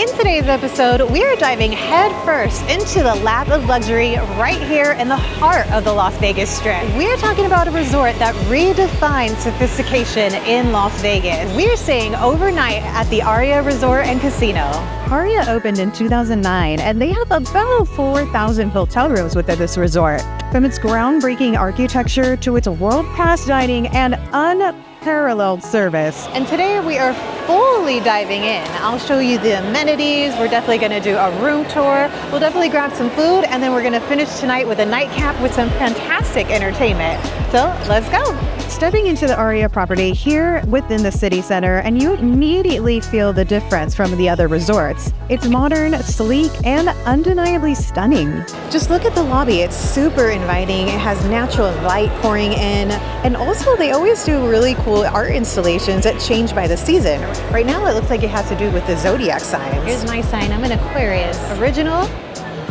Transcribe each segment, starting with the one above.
In today's episode, we are diving headfirst into the lap of luxury right here in the heart of the Las Vegas Strip. We are talking about a resort that redefines sophistication in Las Vegas. We are staying overnight at the Aria Resort and Casino. Aria opened in 2009, and they have about 4,000 hotel rooms within this resort. From its groundbreaking architecture to its world-class dining and unparalleled service. And today we are fully diving in. I'll show you the amenities. We're definitely going to do a room tour. We'll definitely grab some food, and then we're going to finish tonight with a nightcap with some fantastic entertainment. So let's go. Stepping into the Aria property here within the city center, and you immediately feel the difference from the other resorts. It's modern, sleek, and undeniably stunning. Just look at the lobby. It's super inviting. It has natural light pouring in, and also they always do really cool art installations that change by the season. Right now it looks like it has to do with the zodiac signs. Here's my sign. I'm an Aquarius. Original,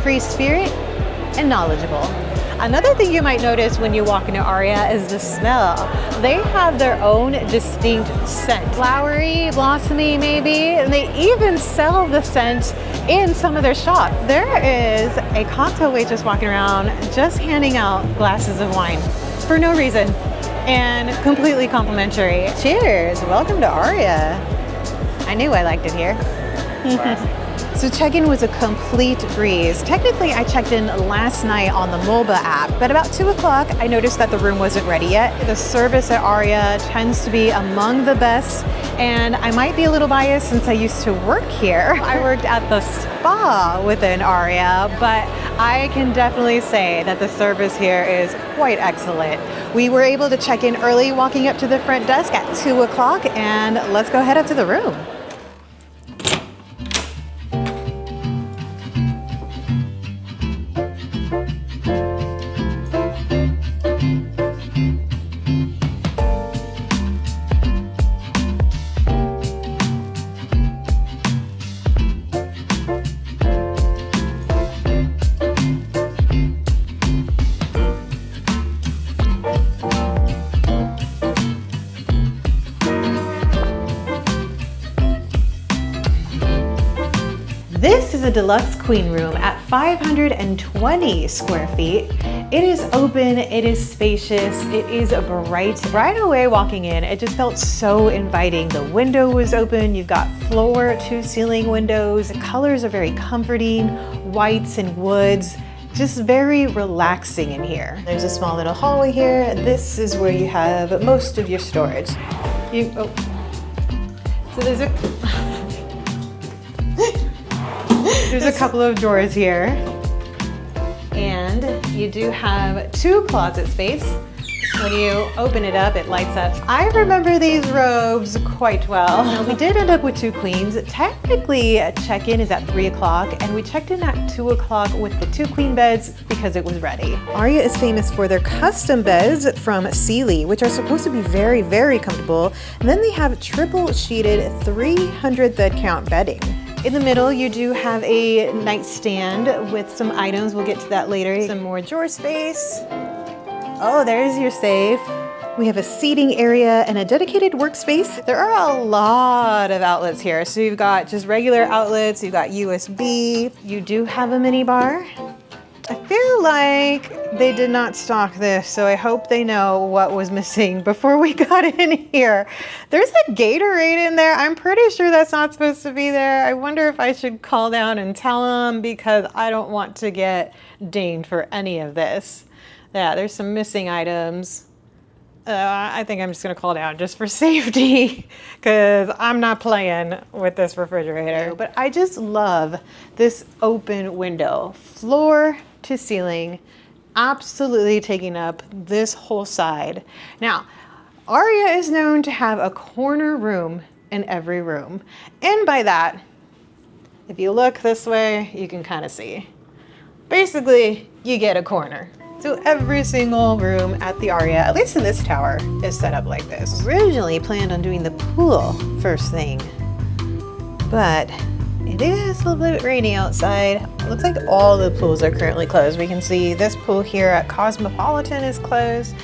free spirit, and knowledgeable. Another thing you might notice when you walk into Aria is the smell. They have their own distinct scent. Flowery, blossomy maybe, and they even sell the scent in some of their shops. There is a cocktail waitress walking around just handing out glasses of wine for no reason and completely complimentary. Cheers, welcome to Aria. I knew I liked it here. So check-in was a complete breeze. Technically, I checked in last night on the MOBA app, but about 2 o'clock, I noticed that the room wasn't ready yet. The service at Aria tends to be among the best, and I might be a little biased since I used to work here. I worked at the spa within Aria, but I can definitely say that the service here is quite excellent. We were able to check in early, walking up to the front desk at 2 o'clock, and let's go head up to the room. This is a Deluxe Queen Room at 520 square feet. It is open, it is spacious, it is bright. Right away walking in, it just felt so inviting. The window was open, you've got floor to ceiling windows. The colors are very comforting, whites and woods. Just very relaxing in here. There's a small little hallway here. This is where you have most of your storage. So there's a couple of doors here, and you do have 2 closet space. When you open it up, it lights up. I remember these robes quite well. Now, we did end up with 2 queens. Technically, check-in is at 3 o'clock, and we checked in at 2 o'clock with the 2 queen beds because it was ready. Aria is famous for their custom beds from Sealy, which are supposed to be very, very comfortable. And then they have triple sheeted 300 thread count bedding. In the middle, you do have a nightstand with some items. We'll get to that later. Some more drawer space. Oh, there's your safe. We have a seating area and a dedicated workspace. There are a lot of outlets here. So you've got just regular outlets, you've got USB. You do have a mini bar. I feel like they did not stock this, so I hope they know what was missing before we got in here. There's a Gatorade in there. I'm pretty sure that's not supposed to be there. I wonder if I should call down and tell them because I don't want to get dinged for any of this. Yeah, there's some missing items. I think I'm just gonna call down just for safety because I'm not playing with this refrigerator. But I just love this open window, floor to ceiling, absolutely taking up this whole side. Now, Aria is known to have a corner room in every room. And by that, if you look this way, you can kind of see. Basically, you get a corner. So every single room at the Aria, at least in this tower, is set up like this. Originally planned on doing the pool first thing, but it is a little bit rainy outside. It looks like all the pools are currently closed. We can see this pool here at Cosmopolitan is closed.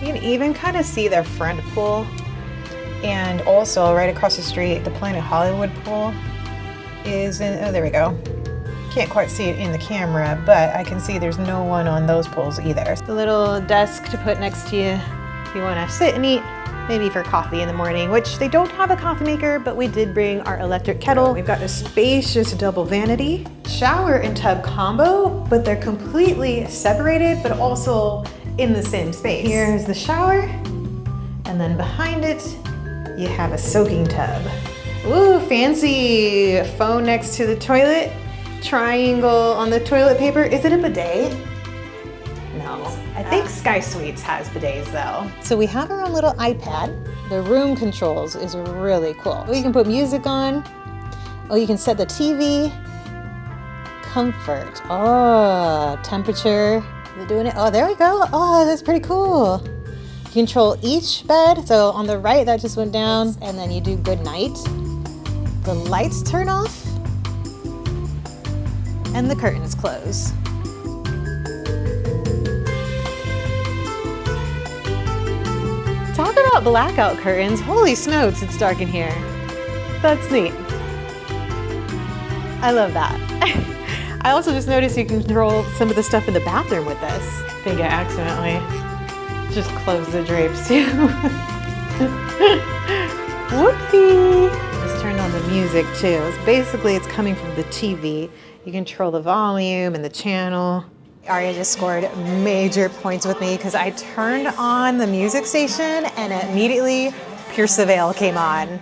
You can even kind of see their front pool. And also right across the street, the Planet Hollywood pool is in, oh, there we go. Can't quite see it in the camera, but I can see there's no one on those poles either. The little desk to put next to you if you want to sit and eat, maybe for coffee in the morning, which they don't have a coffee maker, but we did bring our electric kettle. We've got a spacious double vanity, shower and tub combo, but they're completely separated, but also in the same space. Here's the shower, and then behind it, you have a soaking tub. Ooh, fancy phone next to the toilet. Triangle on the toilet paper. Is it a bidet? No. I think Sky Suites has bidets though. So we have our own little iPad. The room controls is really cool. You can put music on. Oh, you can set the TV. Comfort. Oh, temperature. Is it doing it? Oh, there we go. Oh, that's pretty cool. You control each bed. So on the right, that just went down, and then you do good night. The lights turn off. And the curtains close. Talk about blackout curtains. Holy smokes, it's dark in here. That's neat. I love that. I also just noticed you can control some of the stuff in the bathroom with this. I think I accidentally just closed the drapes too. Whoopsie. Just turned on the music too. It's coming from the TV. You control the volume and the channel. Aria just scored major points with me because I turned on the music station and immediately Pierce the Veil came on.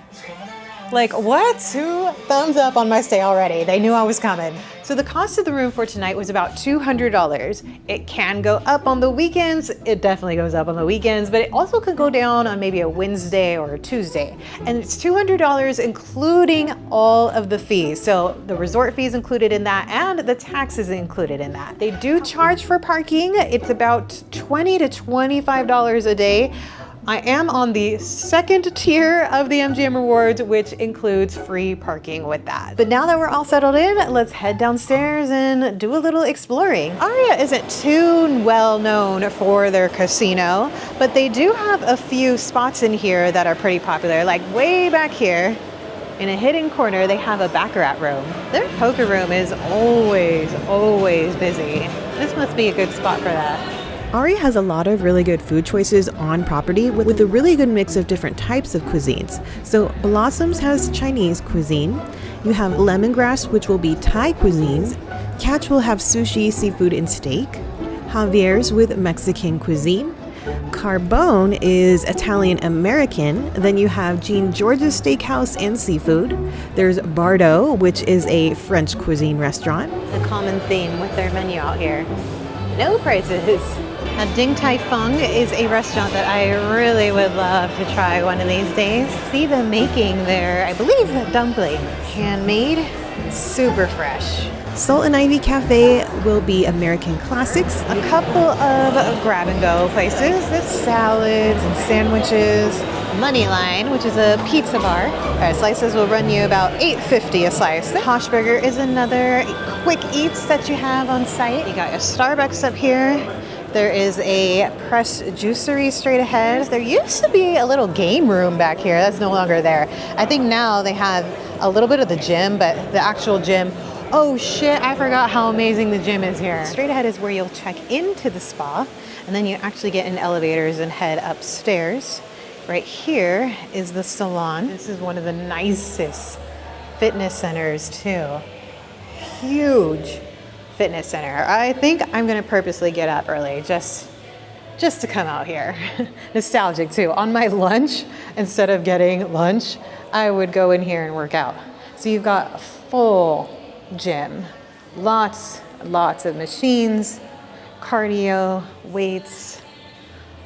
Like, what? 2 thumbs up on my stay already. They knew I was coming. So the cost of the room for tonight was about $200. It can go up on the weekends. It definitely goes up on the weekends, but it also could go down on maybe a Wednesday or a Tuesday. And it's $200 including all of the fees. So the resort fees included in that and the taxes included in that. They do charge for parking. It's about $20 to $25 a day. I am on the second tier of the MGM Rewards, which includes free parking with that. But now that we're all settled in, let's head downstairs and do a little exploring. Aria isn't too well known for their casino, but they do have a few spots in here that are pretty popular. Like way back here, in a hidden corner, they have a baccarat room. Their poker room is always busy. This must be a good spot for that. Aria has a lot of really good food choices on property with a really good mix of different types of cuisines. So Blossoms has Chinese cuisine. You have Lemongrass, which will be Thai cuisine. Catch will have sushi, seafood, and steak. Javier's with Mexican cuisine. Carbone is Italian-American. Then you have Jean George's Steakhouse and Seafood. There's Bardo, which is a French cuisine restaurant. The common theme with their menu out here. No prices. Ding Tai Fung is a restaurant that I really would love to try one of these days. See them making their, I believe, dumplings. Handmade, super fresh. Salt and Ivy Cafe will be American classics. A couple of grab-and-go places. There's salads and sandwiches. Moneyline, which is a pizza bar. Slices will run you about $8.50 a slice. Hosh Burger is another quick eats that you have on site. You got a Starbucks up here. There is a press juicery straight ahead. There used to be a little game room back here. That's no longer there. I think now they have a little bit of the gym, but the actual gym, oh shit, I forgot how amazing the gym is here. Straight ahead is where you'll check into the spa, and then you actually get in elevators and head upstairs. Right here is the salon. This is one of the nicest fitness centers too. Huge fitness center. I think I'm gonna purposely get up early just to come out here. Nostalgic too. On my lunch, instead of getting lunch, I would go in here and work out. So you've got a full gym, lots of machines, cardio, weights,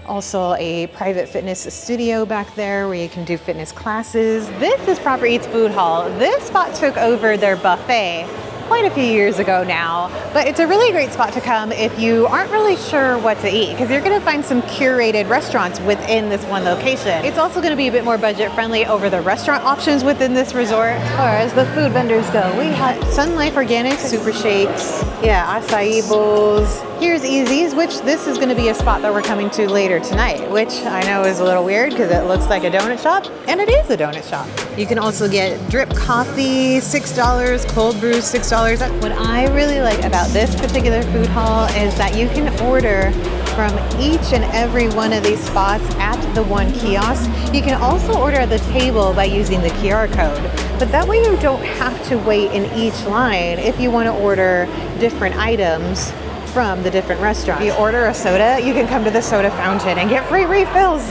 also a private fitness studio back there where you can do fitness classes. This is Proper Eats Food Hall. This spot took over their buffet quite a few years ago now, but it's a really great spot to come if you aren't really sure what to eat, because you're gonna find some curated restaurants within this one location. It's also gonna be a bit more budget friendly over the restaurant options within this resort. As far as the food vendors go, we have Sun Life Organic Super Shakes, yeah, acai bowls, Here's Easy's, which this is going to be a spot that we're coming to later tonight, which I know is a little weird because it looks like a donut shop, and it is a donut shop. You can also get drip coffee, $6, cold brews, $6. What I really like about this particular food hall is that you can order from each and every one of these spots at the one kiosk. You can also order at the table by using the QR code, but that way you don't have to wait in each line if you want to order different items from the different restaurants. If you order a soda, you can come to the soda fountain and get free refills.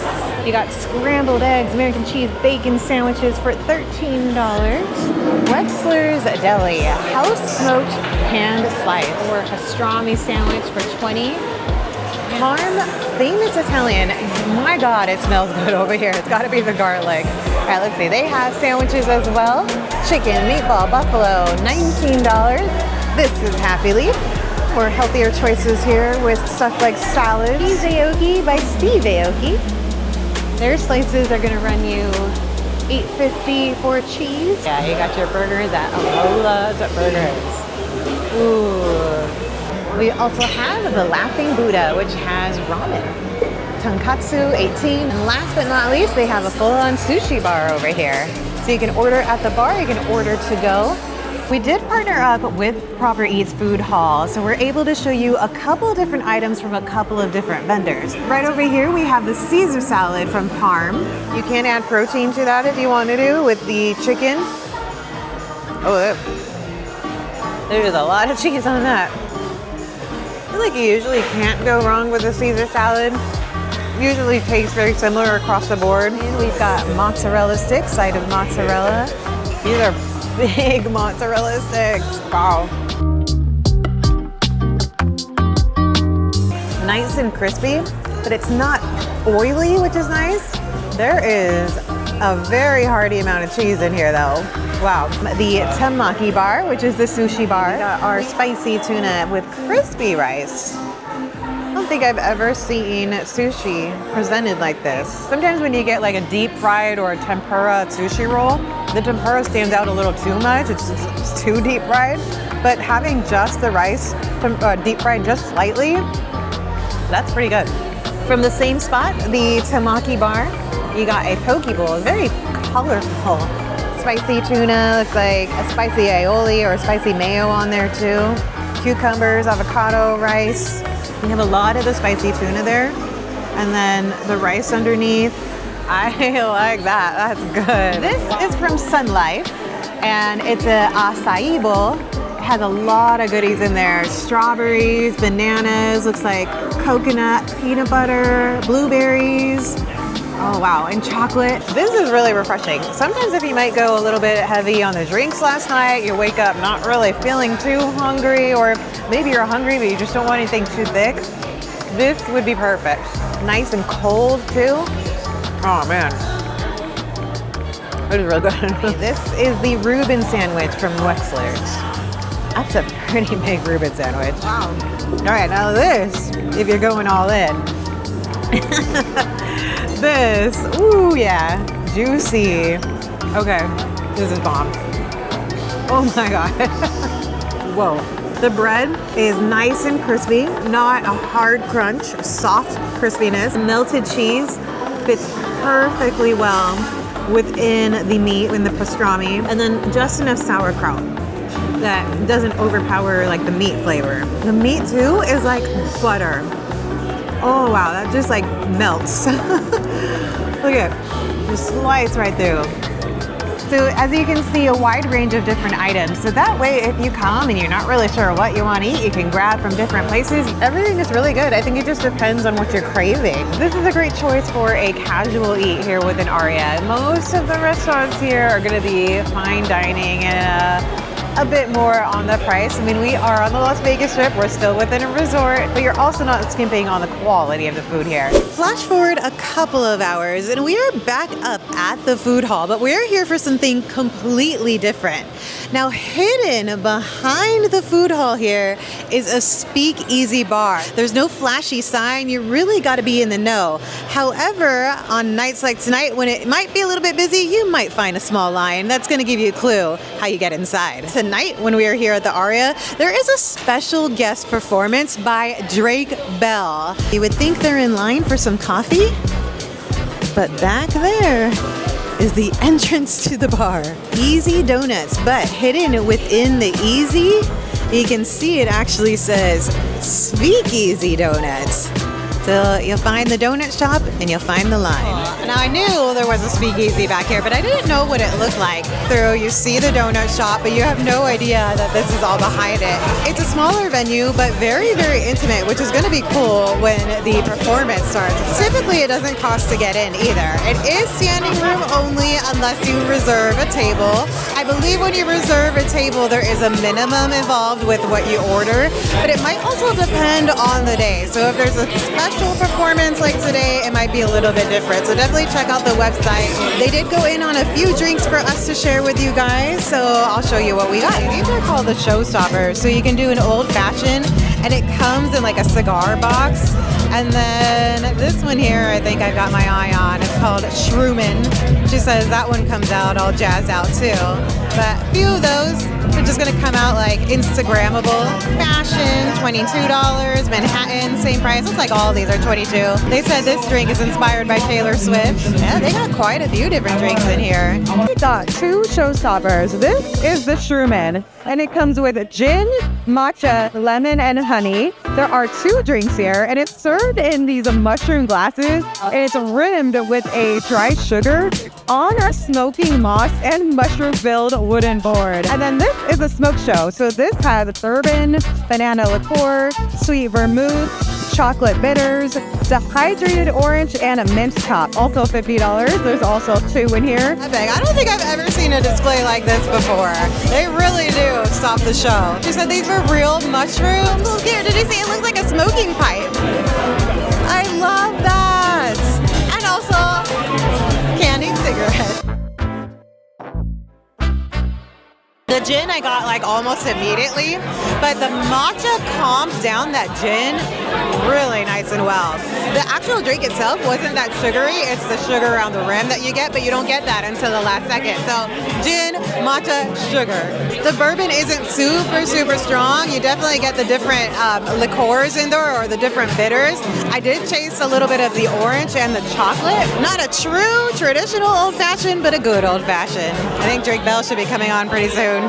You got scrambled eggs, American cheese, bacon sandwiches for $13. Wexler's Deli, house smoked hand slice or pastrami sandwich for $20. Parm Famous Italian. My God, it smells good over here. It's got to be the garlic. All right, let's see. They have sandwiches as well. Chicken, meatball, buffalo, $19. This is Happy Leaf. Or healthier choices here with stuff like salads. Cheese Aoki by Steve Aoki. Their slices are gonna run you $8.50 for cheese. Yeah, you got your burgers at Amola's Burgers. Ooh. We also have the Laughing Buddha, which has ramen. Tonkatsu, $18. And last but not least, they have a full-on sushi bar over here. So you can order at the bar, you can order to go. We did partner up with Proper Eats Food Hall, so we're able to show you a couple of different items from a couple of different vendors. Right over here, we have the Caesar salad from Parm. You can add protein to that if you want to do with the chicken. Oh, there's a lot of cheese on that. I feel like you usually can't go wrong with a Caesar salad. Usually tastes very similar across the board. And we've got mozzarella sticks, side of mozzarella. These are big mozzarella sticks. Wow. Nice and crispy, but it's not oily, which is nice. There is a very hearty amount of cheese in here though. Wow. The temaki bar, which is the sushi bar. We got our spicy tuna with crispy rice. I don't think I've ever seen sushi presented like this. Sometimes when you get like a deep fried or a tempura sushi roll, the tempura stands out a little too much. It's too deep fried. But having just the rice deep fried just slightly, that's pretty good. From the same spot, the temaki bar, you got a poke bowl, very colorful. Spicy tuna, looks like a spicy aioli or a spicy mayo on there too. Cucumbers, avocado, rice. We have a lot of the spicy tuna there. And then the rice underneath. I like that, that's good. This is from Sun Life, and it's a acai bowl. It has a lot of goodies in there. Strawberries, bananas, looks like coconut, peanut butter, blueberries. Oh wow, and chocolate. This is really refreshing. Sometimes if you might go a little bit heavy on the drinks last night, you wake up not really feeling too hungry, or maybe you're hungry but you just don't want anything too thick, this would be perfect. Nice and cold too. Oh man, it is really good. This is the Reuben sandwich from Wexler's. That's a pretty big Reuben sandwich. Wow. All right, now this, if you're going all in. This, ooh yeah, juicy. Okay, this is bomb. Oh my God. Whoa. The bread is nice and crispy, not a hard crunch, soft crispiness. Melted cheese fits perfectly well within the meat, in the pastrami, and then just enough sauerkraut that doesn't overpower like the meat flavor. The meat too is like butter. Oh wow, that just like melts. Look at it, just slice right through. So as you can see, a wide range of different items. So that way, if you come and you're not really sure what you want to eat, you can grab from different places. Everything is really good. I think it just depends on what you're craving. This is a great choice for a casual eat here within Aria. Most of the restaurants here are going to be fine dining and a bit more on the price. I mean, we are on the Las Vegas Strip. We're still within a resort, but you're also not skimping on the quality of the food here. Flash forward a couple of hours and we are back up at the food hall, but we're here for something completely different. Now, hidden behind the food hall here is a Speakeasy bar. There's no flashy sign. You really got to be in the know. However, on nights like tonight, when it might be a little bit busy, you might find a small line. That's going to give you a clue how you get inside. Tonight, when we are here at the Aria, there is a special guest performance by Drake Bell. You would think they're in line for some coffee, but back there is the entrance to the bar. Easy Donuts, but hidden within the Easy, you can see it actually says Speakeasy Donuts. So you'll find the donut shop and you'll find the line. Now I knew there was a Speakeasy back here, but I didn't know what it looked like. So you see the donut shop, but you have no idea that this is all behind it. It's a smaller venue, but very, very intimate, which is gonna be cool when the performance starts. Typically it doesn't cost to get in either. It is standing room only unless you reserve a table. I believe when you reserve a table, there is a minimum involved with what you order, but it might also depend on the day. So if there's a special performance like today, it might be a little bit different. So definitely check out the website. They did go in on a few drinks for us to share with you guys, so I'll show you what we got. These are called the showstoppers. So you can do an old fashioned, and it comes in like a cigar box. And then this one here, I think I got my eye on. It's called Shroomin'. She says that one comes out all jazzed out too. But a few of those are just gonna come out like Instagrammable. Fashion, $22. Manhattan, same price. Looks like all these are $22. They said this drink is inspired by Taylor Swift. Yeah, they got quite a few different drinks in here. We got two showstoppers. This is the Shroomin', and it comes with gin, matcha, lemon, and honey. There are two drinks here, and it's served in these mushroom glasses, and it's rimmed with a dry sugar on a smoking moss and mushroom-filled wooden board. And then this is a smoke show. So this has bourbon, banana liqueur, sweet vermouth, chocolate bitters, dehydrated orange, and a mint top. Also $50. There's also two in here. I don't think I've ever seen a display like this before. They really do stop the show. She said these were real mushrooms. Here, did you see? It looks like a smoking pipe. I love that. And also candied cigarettes. The gin I got like almost immediately, but the matcha calms down that gin really nice and well. The actual drink itself wasn't that sugary. It's the sugar around the rim that you get, but you don't get that until the last second. So gin, matcha, sugar. The bourbon isn't super, super strong. You definitely get the different liqueurs in there or the different bitters. I did chase a little bit of the orange and the chocolate. Not a true traditional old fashioned, but a good old fashioned. I think Drake Bell should be coming on pretty soon.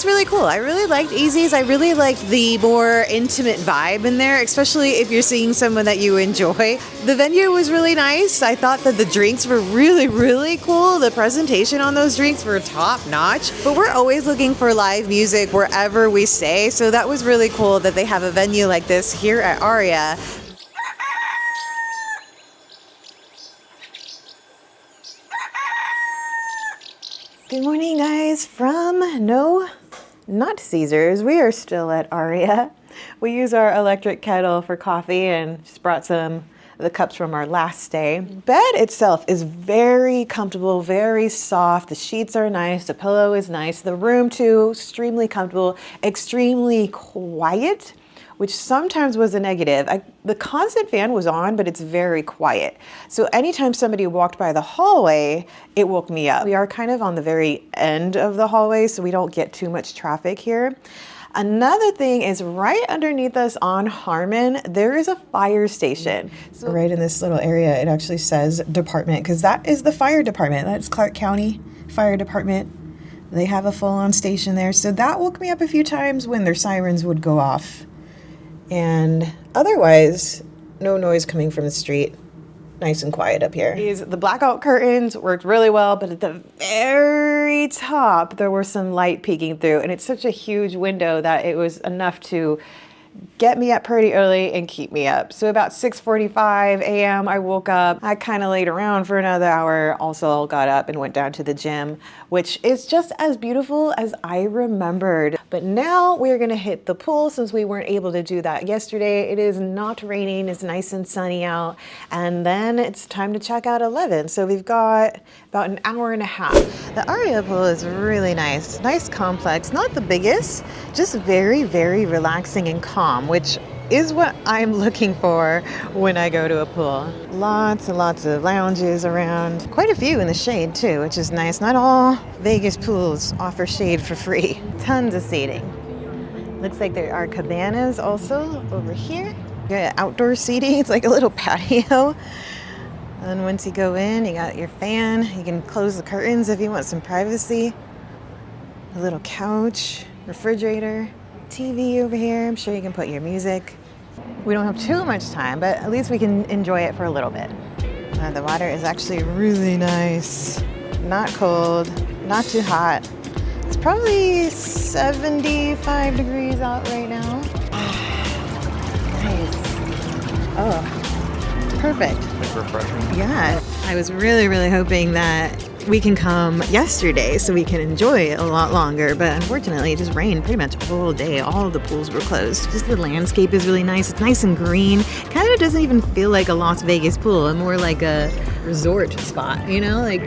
Really cool. I really liked Easy's. I really liked the more intimate vibe in there, especially if you're seeing someone that you enjoy. The venue was really nice. I thought that the drinks were really, really cool. The presentation on those drinks were top notch. But we're always looking for live music wherever we stay. So that was really cool that they have a venue like this here at Aria. Good morning, guys, from not Caesars. We are still at Aria. We use our electric kettle for coffee and just brought some of the cups from our last stay. Bed itself is very comfortable, very soft. The sheets are nice. The pillow is nice. The room too, extremely comfortable, extremely quiet, which sometimes was a negative. The constant fan was on, but it's very quiet. So anytime somebody walked by the hallway, it woke me up. We are kind of on the very end of the hallway, so we don't get too much traffic here. Another thing is right underneath us on Harmon, there is a fire station. So right in this little area, it actually says department, because that is the fire department. That's Clark County Fire Department. They have a full-on station there. So that woke me up a few times when their sirens would go off. And otherwise, no noise coming from the street. Nice and quiet up here. The blackout curtains worked really well, but at the very top, there were some light peeking through. And it's such a huge window that it was enough to get me up pretty early and keep me up. So about 6:45 a.m. I woke up. I kind of laid around for another hour. Also got up and went down to the gym, which is just as beautiful as I remembered. But now we're gonna hit the pool since we weren't able to do that yesterday. It is not raining, it's nice and sunny out. And then it's time to check out 11. So we've got about an hour and a half. The Aria pool is really nice. Nice complex, not the biggest, just very, very relaxing and calm, which is what I'm looking for when I go to a pool. Lots and lots of lounges around. Quite a few in the shade too, which is nice. Not all Vegas pools offer shade for free. Tons of seating. Looks like there are cabanas also over here. You got outdoor seating, it's like a little patio. And once you go in, you got your fan. You can close the curtains if you want some privacy. A little couch, refrigerator, TV over here. I'm sure you can put your music. We don't have too much time, but at least we can enjoy it for a little bit. The water is actually really nice. Not cold, not too hot. It's probably 75 degrees out right now. Nice. Oh, perfect. Like refreshing. Yeah, I was really hoping that we can come yesterday so we can enjoy it a lot longer, but unfortunately it just rained pretty much all day. All of the pools were closed. Just the landscape is really nice. It's nice and green. Kind of doesn't even feel like a Las Vegas pool, and more like a resort spot, you know, like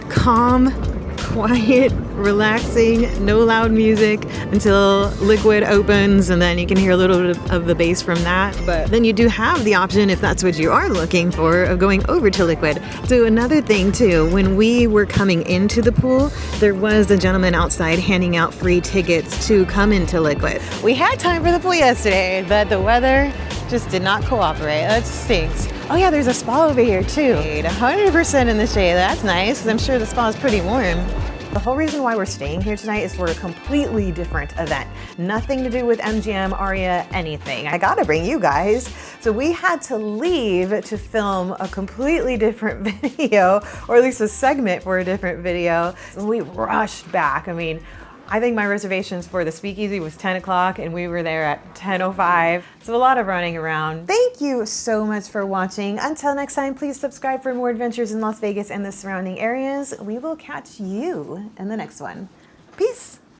calm, quiet, relaxing, no loud music until Liquid opens, and then you can hear a little bit of the bass from that. But then you do have the option, if that's what you are looking for, of going over to Liquid. So another thing too, when we were coming into the pool, there was a gentleman outside handing out free tickets to come into Liquid. We had time for the pool yesterday, but the weather just did not cooperate. That stinks. Oh yeah, there's a spa over here too. 100% in the shade. That's nice, 'cause I'm sure the spa is pretty warm. The whole reason why we're staying here tonight is for a completely different event. Nothing to do with MGM, Aria, anything. I gotta bring you guys. So we had to leave to film a completely different video, or at least a segment for a different video. So we rushed back. I mean, I think my reservations for the Speakeasy was 10 o'clock and we were there at 10:05. So a lot of running around. Thank you so much for watching. Until next time, please subscribe for more adventures in Las Vegas and the surrounding areas. We will catch you in the next one. Peace.